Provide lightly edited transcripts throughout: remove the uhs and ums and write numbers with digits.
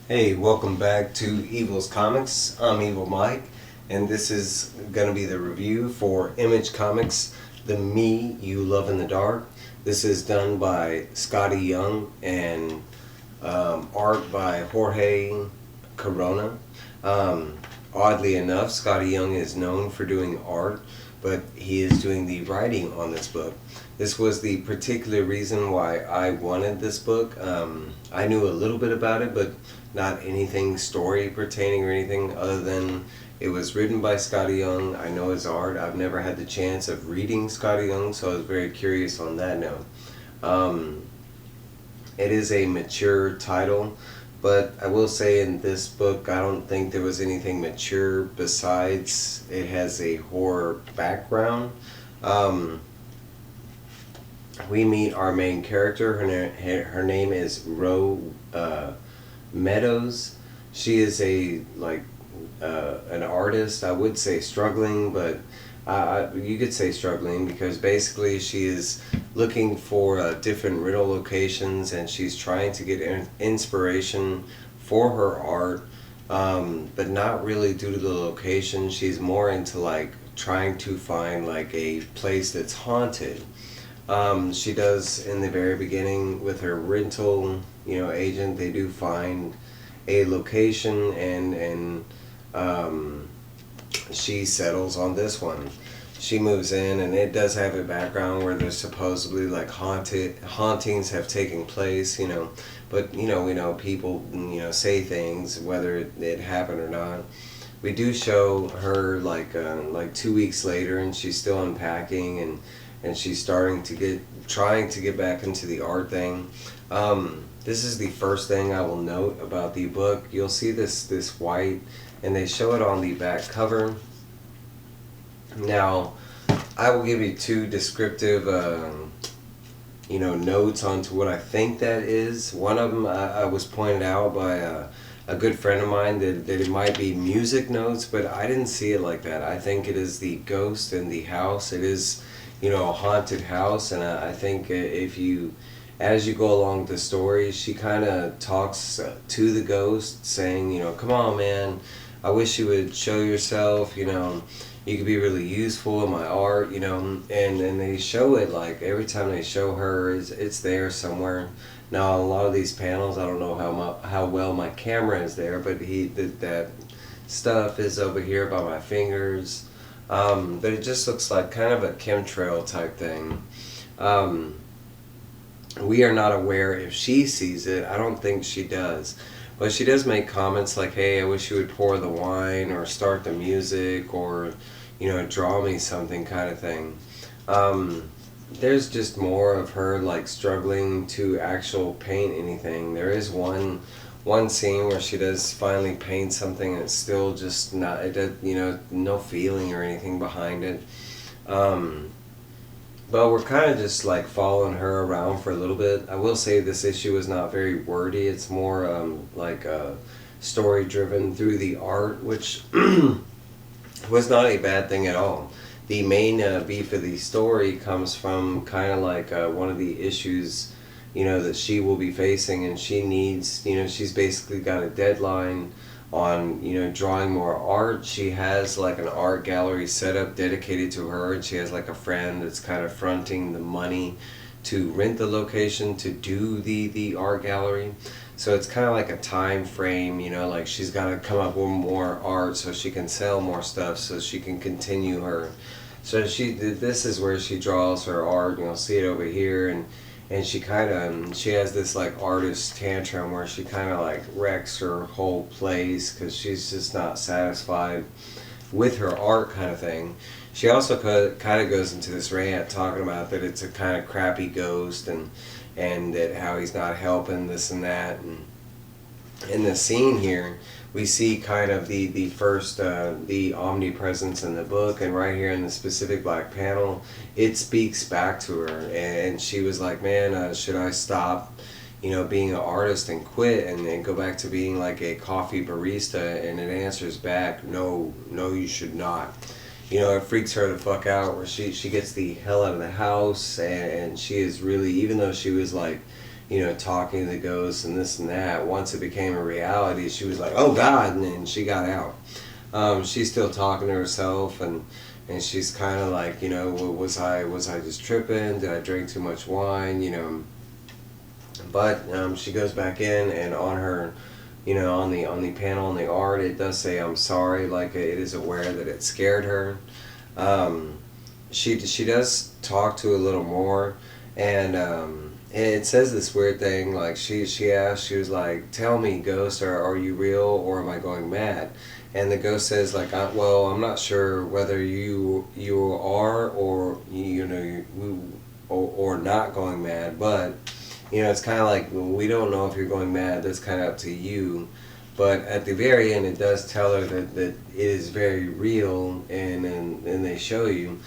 Hey, welcome back to Evil's Comics. I'm Evil Mike, and this is going to be the review for Image Comics, The Me You Love in the Dark. This is done by Scottie Young and art by Jorge Corona. Oddly enough, Scottie Young is known for doing art, but he is doing the writing on this book. This was the particular reason why I wanted this book. I knew a little bit about it, but not anything story pertaining or anything other than it was written by Scottie Young. I know his art. I've never had the chance of reading Scottie Young, so I was very curious on that note. It is a mature title, but I will say in this book, I don't think there was anything mature besides it has a horror background. Um, we meet our main character. Her name is Meadows. She is an artist. I would say struggling, but you could say struggling because basically she is looking for different riddle locations and she's trying to get inspiration for her art, but not really due to the location. She's more into trying to find a place that's haunted. She does in the very beginning with her rental, agent. They do find a location, and she settles on this one. She moves in, and it does have a background where there's supposedly hauntings have taken place, But we know people, say things whether it happened or not. We do show her like 2 weeks later, and she's still unpacking and she's trying to get back into the art thing. This is the first thing I will note about the book. You'll see this white, and they show it on the back cover. Now, I will give you two descriptive, notes onto what I think that is. One of them I was pointed out by a good friend of mine that it might be music notes, but I didn't see it like that. I think it is the ghost in the house. It is, a haunted house, and I think as you go along the story, she kind of talks to the ghost, saying, come on, man, I wish you would show yourself, you could be really useful in my art, and they show it, every time they show her, it's there somewhere. Now, a lot of these panels, I don't know how well my camera is there, but that stuff is over here by my fingers. But it just looks like kind of a chemtrail type thing. We are not aware if she sees it. I don't think she does. But she does make comments like, hey, I wish you would pour the wine or start the music or, draw me something kind of thing. There's just more of her struggling to actual paint anything. There is one scene where she does finally paint something and it's still just not, it does, no feeling or anything behind it. But we're kind of just following her around for a little bit. I will say this issue is not very wordy. It's more story driven through the art, which was not a bad thing at all. The main beef of the story comes from kind of one of the issues that she will be facing, and she needs, she's basically got a deadline on, drawing more art. She has an art gallery set up dedicated to her, and she has a friend that's kind of fronting the money to rent the location to do the art gallery. So it's kind of like a time frame, she's got to come up with more art so she can sell more stuff so she can continue her. So this is where she draws her art. You'll see it over here, and she has this artist tantrum where she kind of wrecks her whole place because she's just not satisfied with her art kind of thing. She also kind of goes into this rant talking about that it's a kind of crappy ghost and that how he's not helping this and that. And in the scene here, we see kind of the first the omnipresence in the book, and right here in the specific black panel, it speaks back to her, and she was like, man, should I stop being an artist and quit and go back to being a coffee barista? And it answers back, no, you should not. It freaks her the fuck out where she gets the hell out of the house, and she is really, even though she was talking to the ghosts and this and that. Once it became a reality, she was like, oh God, and then she got out. She's still talking to herself, and she's kind of like, was I just tripping? Did I drink too much wine? But she goes back in, and on her, on the panel on the art, it does say I'm sorry. Like, it is aware that it scared her. She does talk to a little more, and it says this weird thing. Like, she asked, she was like, tell me, ghost, are you real, or am I going mad? And the ghost says, like, well, I'm not sure whether you are, or or not going mad, but it's kind of like, we don't know if you're going mad. That's kind of up to you. But at the very end, it does tell her that it is very real, and they show you.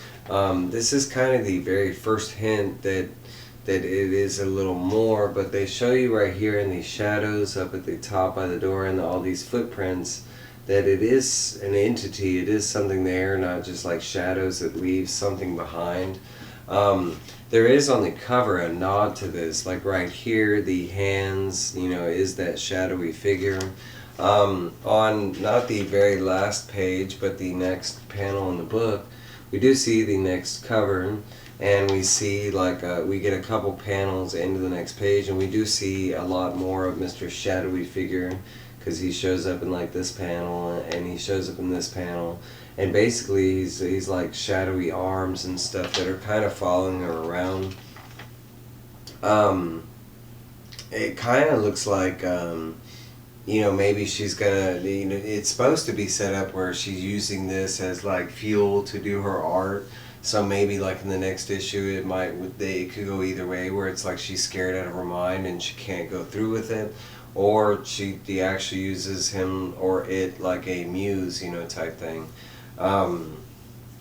This is kind of the very first hint that it is a little more, but they show you right here in these shadows up at the top by the door and all these footprints that it is an entity. It is something there, not just like shadows that leave something behind. There is on the cover a nod to this, like right here, the hands, is that shadowy figure. On not the very last page, but the next panel in the book, we do see the next cover, and we see like we get a couple panels into the next page, and we do see a lot more of Mr. Shadowy Figure, because he shows up in like this panel, and he shows up in this panel, and basically he's like shadowy arms and stuff that are kind of following her around. It kind of looks like maybe she's gonna, it's supposed to be set up where she's using this as like fuel to do her art. So maybe like in the next issue, it could go either way, where it's like she's scared out of her mind and she can't go through with it, or she actually uses him or it like a muse, type thing.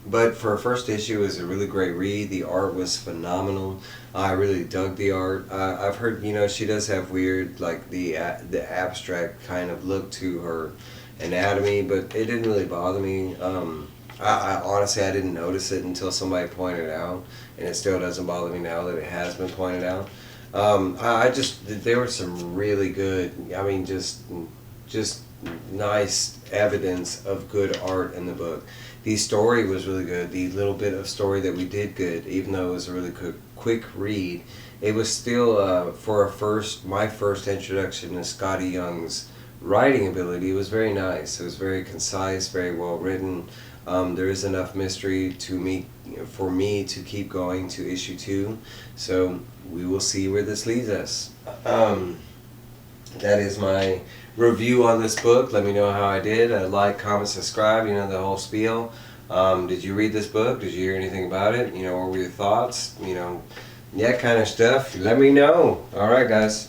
But for a first issue, it was a really great read. The art was phenomenal. I really dug the art. I've heard, she does have weird, like the abstract kind of look to her anatomy, but it didn't really bother me. I honestly, I didn't notice it until somebody pointed it out, and it still doesn't bother me now that it has been pointed out. There was some really good, just nice evidence of good art in the book. The story was really good. The little bit of story that we did good, even though it was a really quick read, it was still, for my first introduction to Scottie Young's writing ability, it was very nice. It was very concise, very well written. There is enough mystery for me to keep going to issue 2, so we will see where this leads us. That is my review on this book. Let me know how I did. Like, comment, subscribe, the whole spiel. Did you read this book? Did you hear anything about it? What were your thoughts? That kind of stuff. Let me know. Alright, guys.